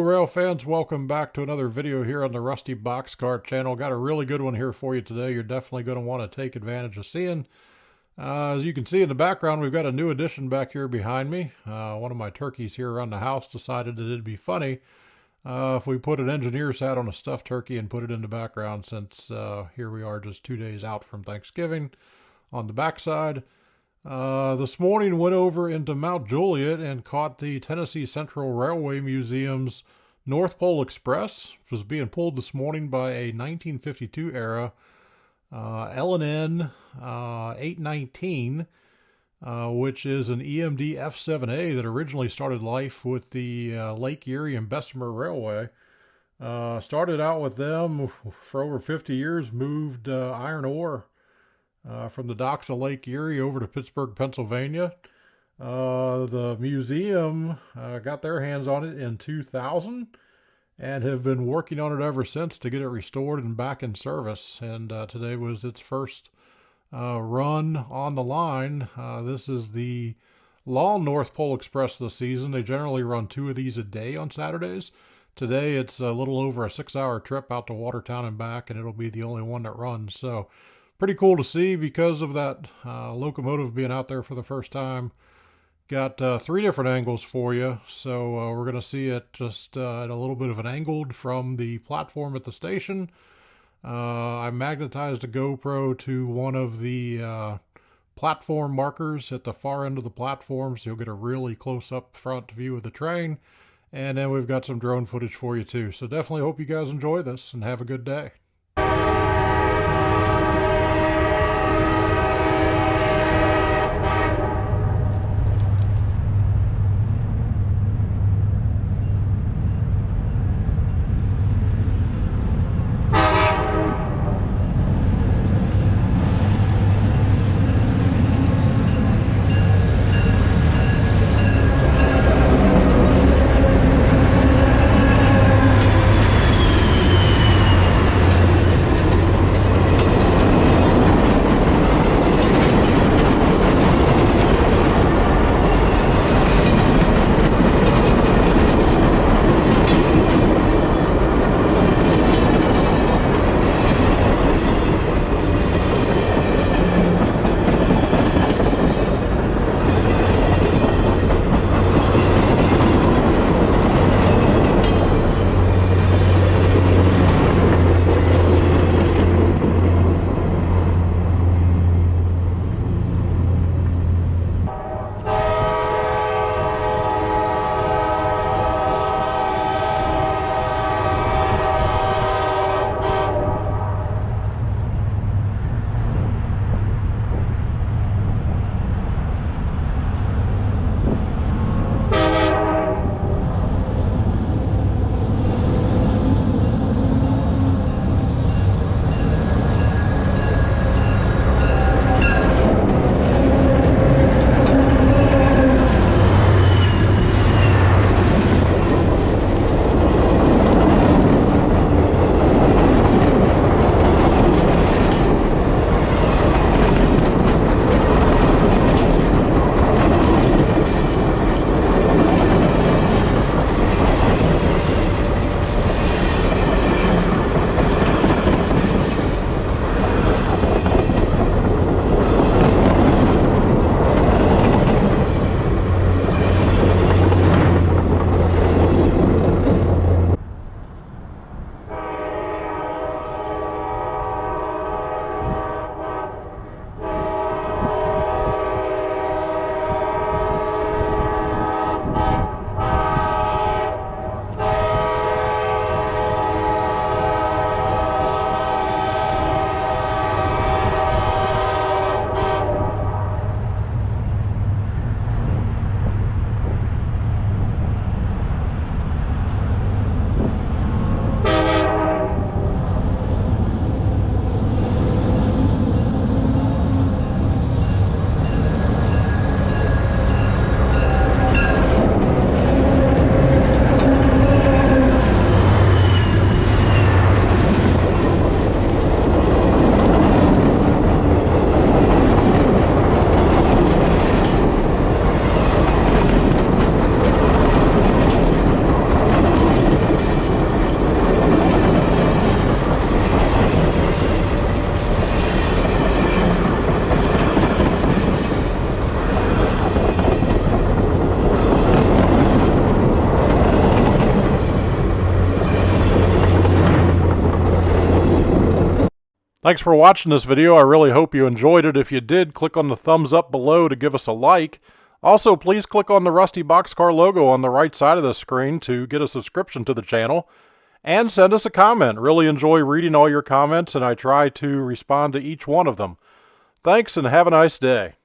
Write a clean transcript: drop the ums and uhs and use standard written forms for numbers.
rail fans, welcome back to another video here on the Rusty Boxcar channel. Got a really good one here for you today. You're definitely going to want to take advantage of seeing. As you can see in the background, we've got a new addition back here behind me. One of my turkeys here around the house decided that it'd be funny if we put an engineer's hat on a stuffed turkey and put it in the background, since here we are just 2 days out from Thanksgiving on the backside. This morning went over into Mount Juliet and caught the Tennessee Central Railway Museum's North Pole Express, which was being pulled this morning by a 1952 era L&N 819, which is an EMD F7A that originally started life with the Lake Erie and Bessemer Railway. Started out with them for over 50 years, moved iron ore from the docks of Lake Erie over to Pittsburgh, Pennsylvania. The museum got their hands on it in 2000 and have been working on it ever since to get it restored and back in service. And today was its first run on the line. This is the long North Pole Express this season. They generally run 2 of these a day on Saturdays. Today it's a little over a 6-hour trip out to Watertown and back, and it'll be the only one that runs. So pretty cool to see because of that locomotive being out there for the first time. Got 3 different angles for you. So we're going to see it just at a little bit of an angle from the platform at the station. I magnetized a GoPro to one of the platform markers at the far end of the platform, so you'll get a really close-up front view of the train. And then we've got some drone footage for you too. So definitely hope you guys enjoy this and have a good day. Thanks for watching this video. I really hope you enjoyed it. If you did, click on the thumbs up below to give us a like. Also, please click on the Rusty Boxcar logo on the right side of the screen to get a subscription to the channel. And send us a comment. Really enjoy reading all your comments, and I try to respond to each one of them. Thanks, and have a nice day.